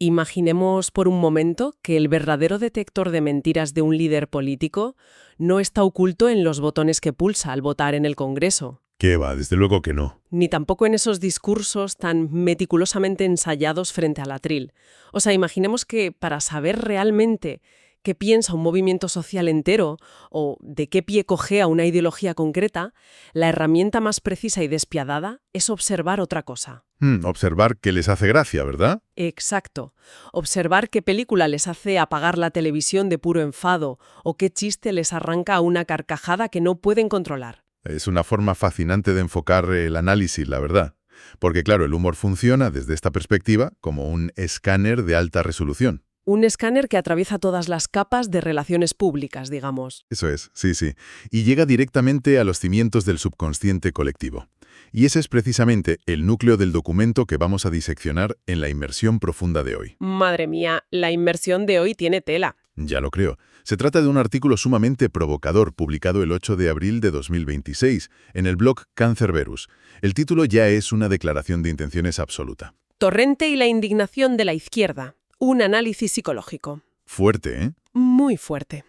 Imaginemos por un momento que el verdadero detector de mentiras de un líder político no está oculto en los botones que pulsa al votar en el Congreso, ¿Qué va? Desde luego que no. ni tampoco en esos discursos tan meticulosamente ensayados frente al atril. O sea, imaginemos que para saber realmente qué piensa un movimiento social entero o de qué pie cojea una ideología concreta, la herramienta más precisa y despiadada es observar otra cosa. Observar qué les hace gracia, ¿verdad? Exacto. Observar qué película les hace apagar la televisión de puro enfado o qué chiste les arranca a una carcajada que no pueden controlar. Es una forma fascinante de enfocar el análisis, la verdad. Porque claro, el humor funciona desde esta perspectiva como un escáner de alta resolución. Un escáner que atraviesa todas las capas de relaciones públicas, digamos. Eso es, sí, sí. Y llega directamente a los cimientos del subconsciente colectivo. Y ese es precisamente el núcleo del documento que vamos a diseccionar en la inmersión profunda de hoy. Madre mía, la inmersión de hoy tiene tela. Ya lo creo. Se trata de un artículo sumamente provocador publicado el 8 de abril de 2026 en el blog Cancerberus. El título ya es una declaración de intenciones absoluta. Torrente y la indignación de la izquierda. Un análisis psicológico. Fuerte, ¿eh? Muy fuerte.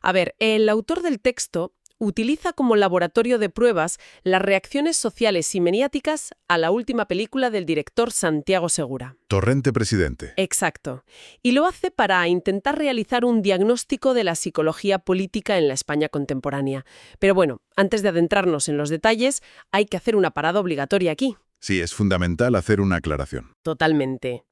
A ver, el autor del texto utiliza como laboratorio de pruebas las reacciones sociales y mediáticas a la última película del director Santiago Segura. Torrente presidente. Exacto. Y lo hace para intentar realizar un diagnóstico de la psicología política en la España contemporánea. Pero bueno, antes de adentrarnos en los detalles, hay que hacer una parada obligatoria aquí. Sí, es fundamental hacer una aclaración. Totalmente.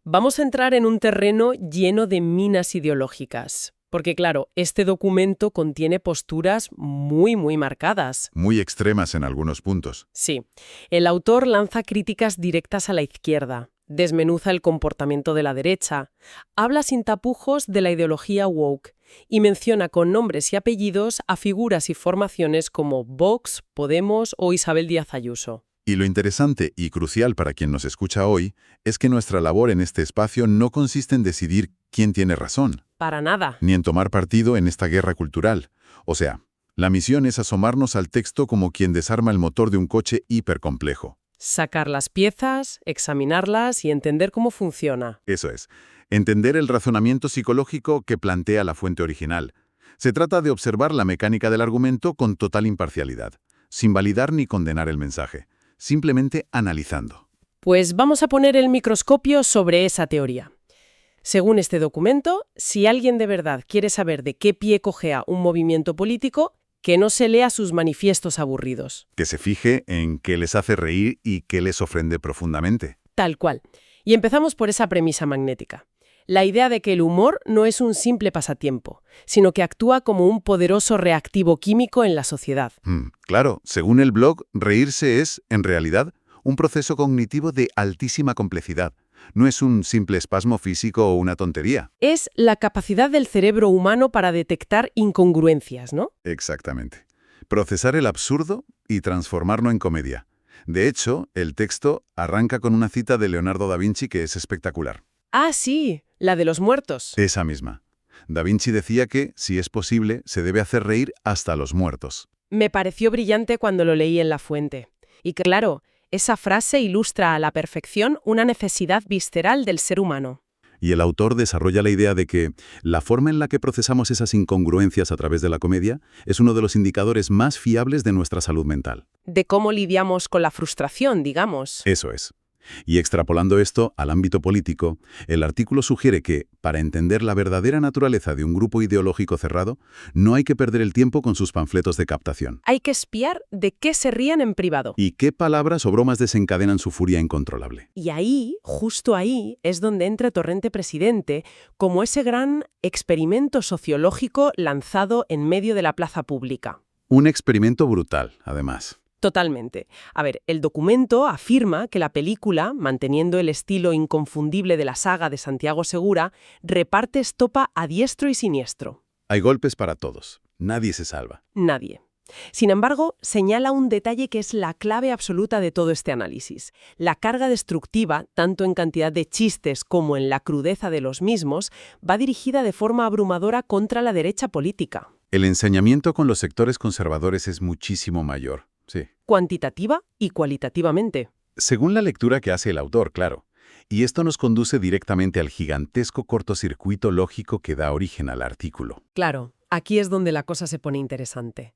Vamos a entrar en un terreno lleno de minas ideológicas. Porque claro, este documento contiene posturas muy marcadas. Muy extremas en algunos puntos. Sí, el autor lanza críticas directas a la izquierda, desmenuza el comportamiento de la derecha, habla sin tapujos de la ideología woke y menciona con nombres y apellidos a figuras y formaciones como Vox, Podemos o Isabel Díaz Ayuso. Y lo interesante y crucial para quien nos escucha hoy es que nuestra labor en este espacio no consiste en decidir quién tiene razón. Para nada. Ni en tomar partido en esta guerra cultural. O sea, la misión es asomarnos al texto como quien desarma el motor de un coche hipercomplejo. Sacar las piezas, examinarlas y entender cómo funciona. Eso es, entender el razonamiento psicológico que plantea la fuente original. Se trata de observar la mecánica del argumento con total imparcialidad, sin validar ni condenar el mensaje, simplemente analizando. Pues vamos a poner el microscopio sobre esa teoría. Según este documento, si alguien de verdad quiere saber de qué pie cojea un movimiento político, que no se lea sus manifiestos aburridos. Que se fije en qué les hace reír y qué les ofende profundamente. Tal cual. Y empezamos por esa premisa magnética. La idea de que el humor no es un simple pasatiempo, sino que actúa como un poderoso reactivo químico en la sociedad. Claro, según el blog, reírse es, en realidad, un proceso cognitivo de altísima complejidad. No es un simple espasmo físico o una tontería. Es la capacidad del cerebro humano para detectar incongruencias, ¿no? Exactamente. Procesar el absurdo y transformarlo en comedia. De hecho, el texto arranca con una cita de Leonardo da Vinci que es espectacular. Ah, sí, la de los muertos. Esa misma. Da Vinci decía que, si es posible, se debe hacer reír hasta a los muertos. Me pareció brillante cuando lo leí en La Fuente. Y claro, esa frase ilustra a la perfección una necesidad visceral del ser humano. Y el autor desarrolla la idea de que la forma en la que procesamos esas incongruencias a través de la comedia es uno de los indicadores más fiables de nuestra salud mental. De cómo lidiamos con la frustración, digamos. Eso es. Y extrapolando esto al ámbito político, el artículo sugiere que, para entender la verdadera naturaleza de un grupo ideológico cerrado, no hay que perder el tiempo con sus panfletos de captación. Hay que espiar de qué se rían en privado. Y qué palabras o bromas desencadenan su furia incontrolable. Y ahí, justo ahí, es donde entra Torrente Presidente como ese gran experimento sociológico lanzado en medio de la plaza pública. Un experimento brutal, además. Totalmente. A ver, el documento afirma que la película, manteniendo el estilo inconfundible de la saga de Santiago Segura, reparte estopa a diestro y siniestro. Hay golpes para todos. Nadie se salva. Nadie. Sin embargo, señala un detalle que es la clave absoluta de todo este análisis. La carga destructiva, tanto en cantidad de chistes como en la crudeza de los mismos, va dirigida de forma abrumadora contra la derecha política. El ensañamiento con los sectores conservadores es muchísimo mayor. Sí. Cuantitativa y cualitativamente. Según la lectura que hace el autor, claro. Y esto nos conduce directamente al gigantesco cortocircuito lógico que da origen al artículo. Claro, aquí es donde la cosa se pone interesante.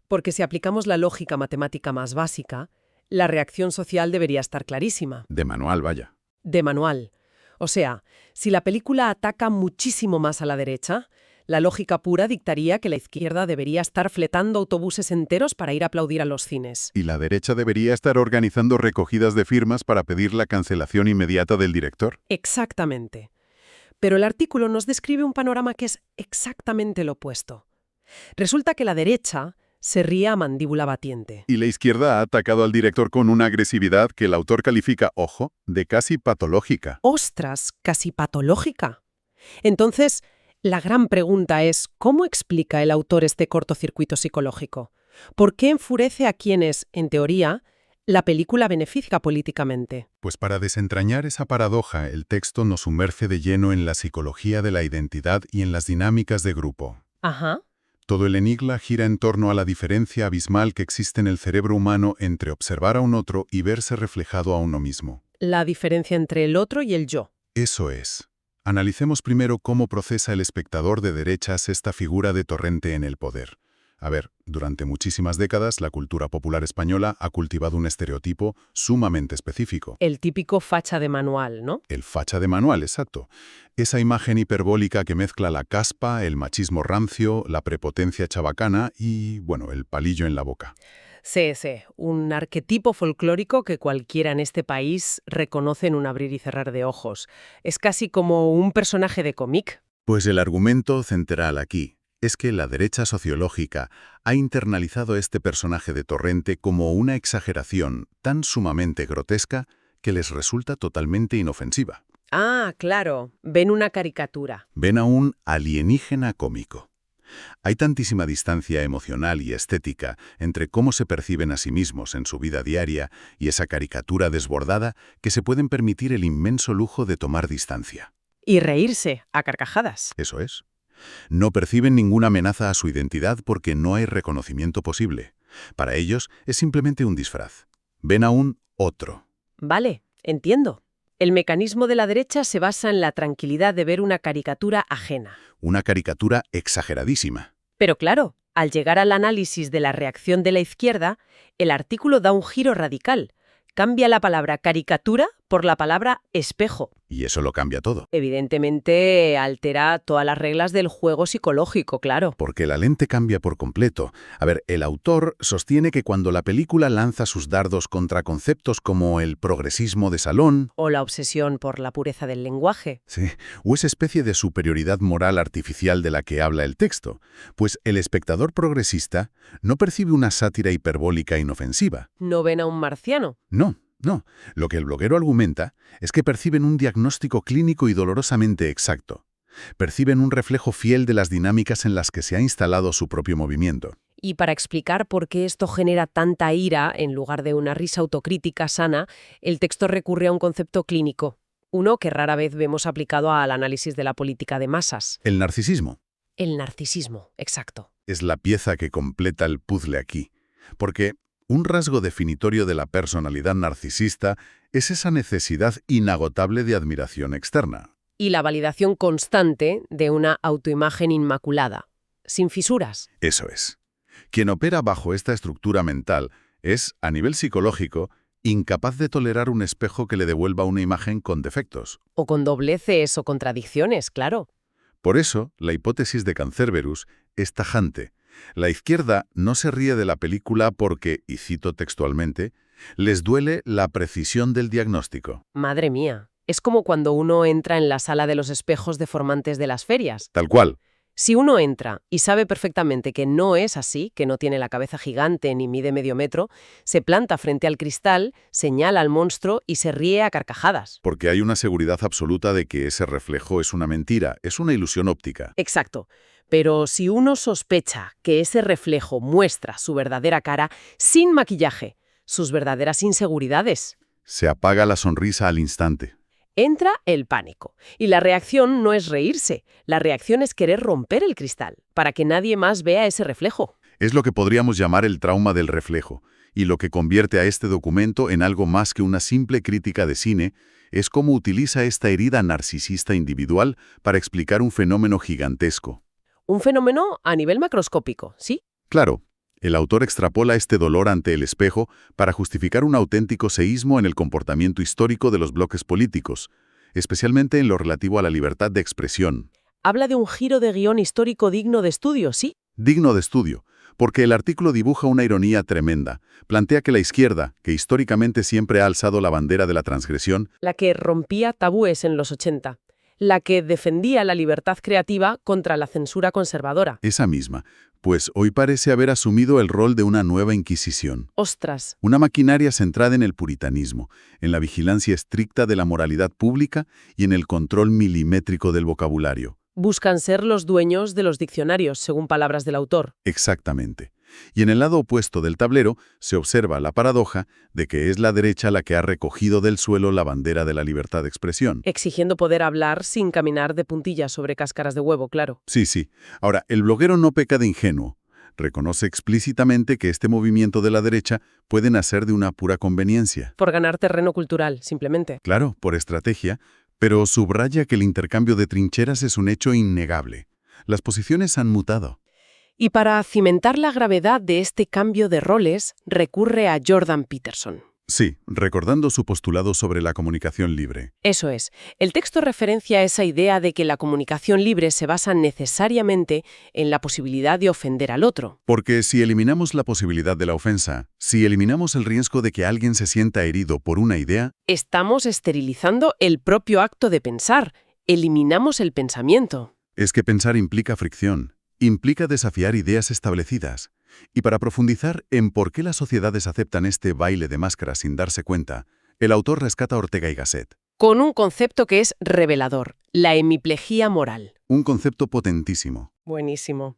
Porque si aplicamos la lógica matemática más básica, la reacción social debería estar clarísima. De manual, vaya. De manual. O sea, si la película ataca muchísimo más a la derecha, la lógica pura dictaría que la izquierda debería estar fletando autobuses enteros para ir a aplaudir a los cines. Y la derecha debería estar organizando recogidas de firmas para pedir la cancelación inmediata del director. Exactamente. Pero el artículo nos describe un panorama que es exactamente lo opuesto. Resulta que la derecha se ríe a mandíbula batiente. Y la izquierda ha atacado al director con una agresividad que el autor califica, ojo, de casi patológica. ¡Ostras! Casi patológica. Entonces, la gran pregunta es, ¿cómo explica el autor este cortocircuito psicológico? ¿Por qué enfurece a quienes, en teoría, la película beneficia políticamente? Pues para desentrañar esa paradoja, el texto nos sumerge de lleno en la psicología de la identidad y en las dinámicas de grupo. Ajá. Todo el enigma gira en torno a la diferencia abismal que existe en el cerebro humano entre observar a un otro y verse reflejado a uno mismo. La diferencia entre el otro y el yo. Eso es. Analicemos primero cómo procesa el espectador de derechas esta figura de Torrente en el poder. A ver, durante muchísimas décadas la cultura popular española ha cultivado un estereotipo sumamente específico. El típico facha de manual, ¿no? El facha de manual, exacto. Esa imagen hiperbólica que mezcla la caspa, el machismo rancio, la prepotencia chabacana y, bueno, el palillo en la boca. Sí, un arquetipo folclórico que cualquiera en este país reconoce en un abrir y cerrar de ojos. Es casi como un personaje de cómic. Pues el argumento central aquí es que la derecha sociológica ha internalizado este personaje de Torrente como una exageración tan sumamente grotesca que les resulta totalmente inofensiva. Ah, claro, ven una caricatura. Ven a un alienígena cómico. Hay tantísima distancia emocional y estética entre cómo se perciben a sí mismos en su vida diaria y esa caricatura desbordada que se pueden permitir el inmenso lujo de tomar distancia. Y reírse a carcajadas. Eso es. No perciben ninguna amenaza a su identidad porque no hay reconocimiento posible. Para ellos es simplemente un disfraz. Ven a un otro. Vale, entiendo. El mecanismo de la derecha se basa en la tranquilidad de ver una caricatura ajena. Una caricatura exageradísima. Pero claro, al llegar al análisis de la reacción de la izquierda, el artículo da un giro radical. Cambia la palabra caricatura por la palabra espejo. Y eso lo cambia todo. Evidentemente altera todas las reglas del juego psicológico, claro. Porque la lente cambia por completo. A ver, el autor sostiene que cuando la película lanza sus dardos contra conceptos como el progresismo de salón, O la obsesión por la pureza del lenguaje. sí, o esa especie de superioridad moral artificial de la que habla el texto, pues el espectador progresista no percibe una sátira hiperbólica inofensiva. ¿No ven a un marciano? No. Lo que el bloguero argumenta es que perciben un diagnóstico clínico y dolorosamente exacto. Perciben un reflejo fiel de las dinámicas en las que se ha instalado su propio movimiento. Y para explicar por qué esto genera tanta ira, en lugar de una risa autocrítica sana, el texto recurre a un concepto clínico, uno que rara vez vemos aplicado al análisis de la política de masas. El narcisismo El narcisismo, exacto. es la pieza que completa el puzzle aquí, porque un rasgo definitorio de la personalidad narcisista es esa necesidad inagotable de admiración externa. Y la validación constante de una autoimagen inmaculada, sin fisuras. Eso es. Quien opera bajo esta estructura mental es, a nivel psicológico, incapaz de tolerar un espejo que le devuelva una imagen con defectos. O con dobleces o contradicciones, claro. Por eso, la hipótesis de Cancerberus es tajante. La izquierda no se ríe de la película porque, y cito textualmente, les duele la precisión del diagnóstico. Madre mía, es como cuando uno entra en la sala de los espejos deformantes de las ferias. Tal cual. Si uno entra y sabe perfectamente que no es así, que no tiene la cabeza gigante ni mide medio metro, se planta frente al cristal, señala al monstruo y se ríe a carcajadas. Porque hay una seguridad absoluta de que ese reflejo es una mentira, es una ilusión óptica. Exacto. Pero si uno sospecha que ese reflejo muestra su verdadera cara sin maquillaje, sus verdaderas inseguridades, Se apaga la sonrisa al instante. entra el pánico. Y la reacción no es reírse, la reacción es querer romper el cristal, para que nadie más vea ese reflejo. Es lo que podríamos llamar el trauma del reflejo, y lo que convierte a este documento en algo más que una simple crítica de cine, Es cómo utiliza esta herida narcisista individual para explicar un fenómeno gigantesco. Un fenómeno a nivel macroscópico, ¿sí? Claro, el autor extrapola este dolor ante el espejo para justificar un auténtico seísmo en el comportamiento histórico de los bloques políticos, especialmente en lo relativo a la libertad de expresión. Habla de un giro de guión histórico digno de estudio, ¿sí? Digno de estudio, porque el artículo dibuja una ironía tremenda. Plantea que la izquierda, que históricamente siempre ha alzado la bandera de la transgresión, La que rompía tabúes en los 80, la que defendía la libertad creativa contra la censura conservadora. esa misma, pues hoy parece haber asumido el rol de una nueva Inquisición. Ostras, Una maquinaria centrada en el puritanismo, en la vigilancia estricta de la moralidad pública y en el control milimétrico del vocabulario. buscan ser los dueños de los diccionarios, según palabras del autor. Exactamente. Y en el lado opuesto del tablero se observa la paradoja de que es la derecha la que ha recogido del suelo la bandera de la libertad de expresión. Exigiendo poder hablar sin caminar de puntillas sobre cáscaras de huevo, claro. Sí, sí. Ahora, el bloguero no peca de ingenuo. Reconoce explícitamente que este movimiento de la derecha puede nacer de una pura conveniencia. Por ganar terreno cultural, simplemente. Claro, por estrategia, pero subraya que el intercambio de trincheras es un hecho innegable. Las posiciones han mutado. Y para cimentar la gravedad de este cambio de roles, recurre a Jordan Peterson. Sí, recordando su postulado sobre la comunicación libre. Eso es. El texto referencia esa idea de que la comunicación libre se basa necesariamente en la posibilidad de ofender al otro. Porque si eliminamos la posibilidad de la ofensa, si eliminamos el riesgo de que alguien se sienta herido por una idea, Estamos esterilizando el propio acto de pensar. Eliminamos el pensamiento. es que pensar implica fricción, implica desafiar ideas establecidas. Y para profundizar en por qué las sociedades aceptan este baile de máscaras sin darse cuenta, el autor rescata a Ortega y Gasset. Con un concepto que es revelador, la hemiplejía moral. Un concepto potentísimo. Buenísimo.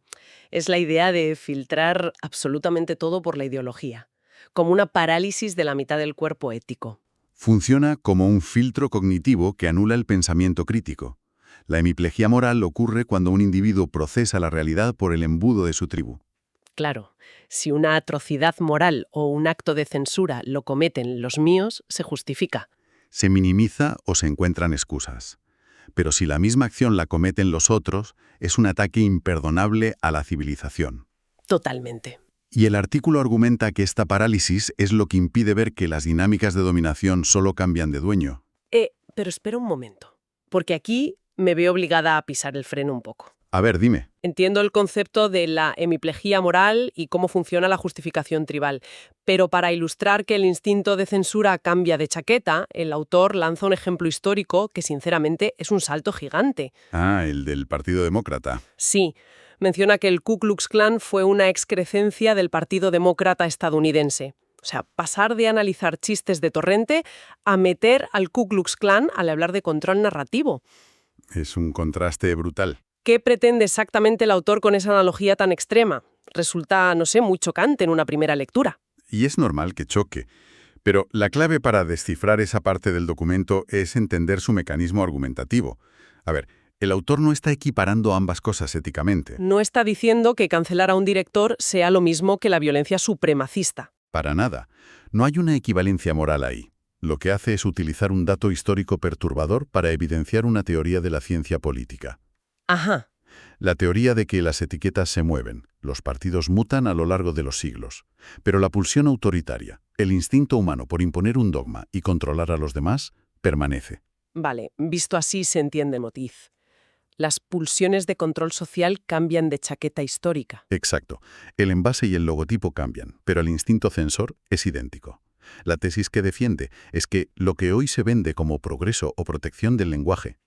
Es la idea de filtrar absolutamente todo por la ideología, como una parálisis de la mitad del cuerpo ético. Funciona como un filtro cognitivo que anula el pensamiento crítico. La hemiplejía moral ocurre cuando un individuo procesa la realidad por el embudo de su tribu. Claro, si una atrocidad moral o un acto de censura lo cometen los míos, se justifica. Se minimiza o se encuentran excusas. Pero si la misma acción la cometen los otros, es un ataque imperdonable a la civilización. Totalmente. Y el artículo argumenta que esta parálisis es lo que impide ver que las dinámicas de dominación solo cambian de dueño. Pero espera un momento, porque aquí me veo obligada a pisar el freno un poco. A ver, dime. Entiendo el concepto de la hemiplejía moral y cómo funciona la justificación tribal, pero para ilustrar que el instinto de censura cambia de chaqueta, el autor lanza un ejemplo histórico que sinceramente es un salto gigante. Ah, el del Partido Demócrata. Sí, menciona que el Ku Klux Klan fue una excrecencia del Partido Demócrata estadounidense. O sea, pasar de analizar chistes de torrente a meter al Ku Klux Klan al hablar de control narrativo. Es un contraste brutal. ¿Qué pretende exactamente el autor con esa analogía tan extrema? Resulta, no sé, muy chocante en una primera lectura. Y es normal que choque. Pero la clave para descifrar esa parte del documento es entender su mecanismo argumentativo. A ver, el autor no está equiparando ambas cosas éticamente. No está diciendo que cancelar a un director sea lo mismo que la violencia supremacista. Para nada. No hay una equivalencia moral ahí. Lo que hace es utilizar un dato histórico perturbador para evidenciar una teoría de la ciencia política. Ajá. La teoría de que las etiquetas se mueven, los partidos mutan a lo largo de los siglos, pero la pulsión autoritaria, el instinto humano por imponer un dogma y controlar a los demás, permanece. Vale, visto así se entiende el motiz. Las pulsiones de control social cambian de chaqueta histórica. Exacto. El envase y el logotipo cambian, pero el instinto censor es idéntico. La tesis que defiende es que lo que hoy se vende como progreso o protección del lenguaje,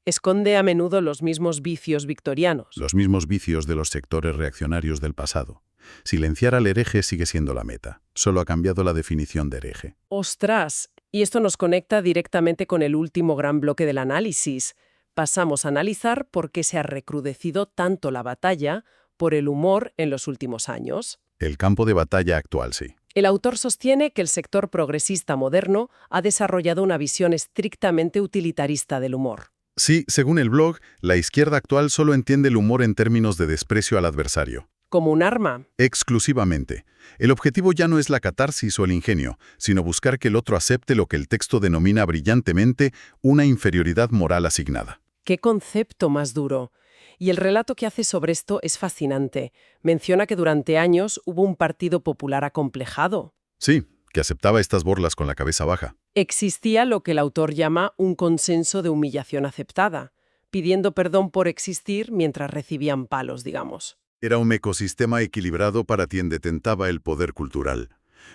Esconde a menudo los mismos vicios victorianos. los mismos vicios de los sectores reaccionarios del pasado. Silenciar al hereje sigue siendo la meta. Solo ha cambiado la definición de hereje. ¡Ostras! Y esto nos conecta directamente con el último gran bloque del análisis. Pasamos a analizar por qué se ha recrudecido tanto la batalla por el humor en los últimos años. El campo de batalla actual, sí. El autor sostiene que el sector progresista moderno ha desarrollado una visión estrictamente utilitarista del humor. Sí, según el blog, la izquierda actual solo entiende el humor en términos de desprecio al adversario. Como un arma. Exclusivamente. El objetivo ya no es la catarsis o el ingenio, sino buscar que el otro acepte lo que el texto denomina brillantemente una inferioridad moral asignada. ¡Qué concepto más duro! Y el relato que hace sobre esto es fascinante. Menciona que durante años hubo un partido popular acomplejado. Sí, que aceptaba estas burlas con la cabeza baja. Existía lo que el autor llama un consenso de humillación aceptada, pidiendo perdón por existir mientras recibían palos, digamos. Era un ecosistema equilibrado para quien detentaba el poder cultural.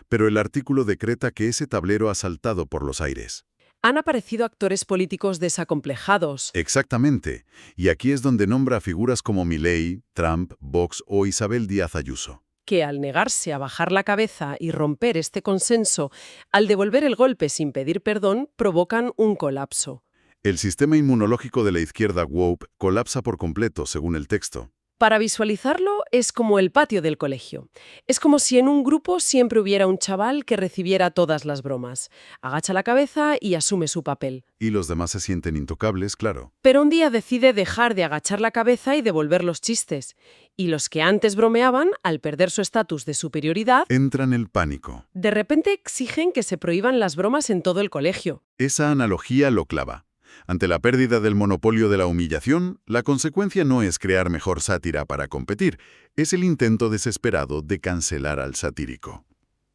Pero el artículo decreta que ese tablero ha saltado por los aires. Han aparecido actores políticos desacomplejados. Exactamente. Y aquí es donde nombra a figuras como Milei, Trump, Vox o Isabel Díaz Ayuso. Que al negarse a bajar la cabeza y romper este consenso, al devolver el golpe sin pedir perdón, provocan un colapso. El sistema inmunológico de la izquierda woke colapsa por completo, según el texto. Para visualizarlo, es como el patio del colegio. Es como si en un grupo siempre hubiera un chaval que recibiera todas las bromas. Agacha la cabeza y asume su papel. Y los demás se sienten intocables, claro. Pero un día decide dejar de agachar la cabeza y devolver los chistes. Y los que antes bromeaban, al perder su estatus de superioridad, Entran en el pánico. de repente exigen que se prohíban las bromas en todo el colegio. Esa analogía lo clava. Ante la pérdida del monopolio de la humillación, la consecuencia no es crear mejor sátira para competir, es el intento desesperado de cancelar al satírico.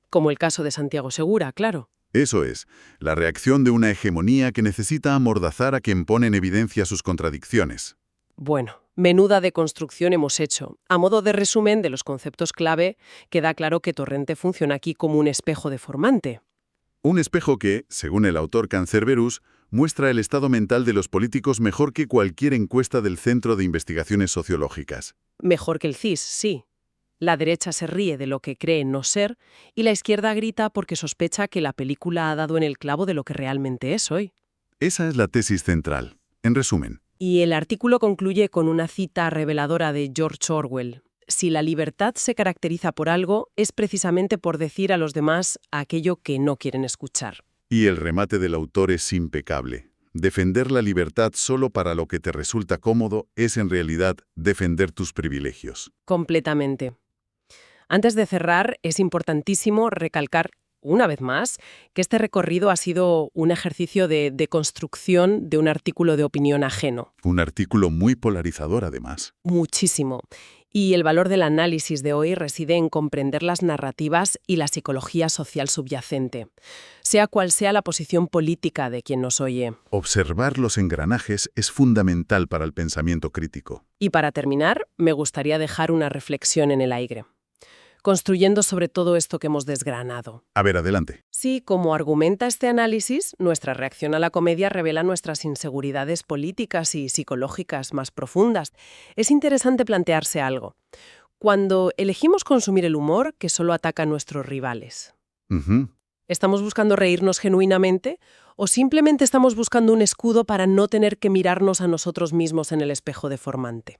Como el caso de Santiago Segura, claro. Eso es, la reacción de una hegemonía que necesita amordazar a quien pone en evidencia sus contradicciones. Bueno, menuda deconstrucción hemos hecho. A modo de resumen de los conceptos clave, queda claro que Torrente funciona aquí como un espejo deformante. Un espejo que, según el autor Cancerberus, muestra el estado mental de los políticos mejor que cualquier encuesta del Centro de Investigaciones Sociológicas. Mejor que el CIS, sí. La derecha se ríe de lo que cree no ser y la izquierda grita porque sospecha que la película ha dado en el clavo de lo que realmente es hoy. Esa es la tesis central. En resumen, Y el artículo concluye con una cita reveladora de George Orwell. Si la libertad se caracteriza por algo, es precisamente por decir a los demás aquello que no quieren escuchar. y el remate del autor es impecable. Defender la libertad solo para lo que te resulta cómodo es en realidad defender tus privilegios. Completamente. Antes de cerrar, es importantísimo recalcar una vez más que este recorrido ha sido un ejercicio de construcción de un artículo de opinión ajeno. Un artículo muy polarizador, además. Muchísimo. Y el valor del análisis de hoy reside en comprender las narrativas y la psicología social subyacente, sea cual sea la posición política de quien nos oye. Observar los engranajes es fundamental para el pensamiento crítico. Y para terminar, me gustaría dejar una reflexión en el aire, construyendo sobre todo esto que hemos desgranado. A ver, adelante. Sí, como argumenta este análisis, nuestra reacción a la comedia revela nuestras inseguridades políticas y psicológicas más profundas. Es interesante plantearse algo. Cuando elegimos consumir el humor que solo ataca a nuestros rivales, Ujú. ¿estamos buscando reírnos genuinamente o simplemente estamos buscando un escudo para no tener que mirarnos a nosotros mismos en el espejo deformante?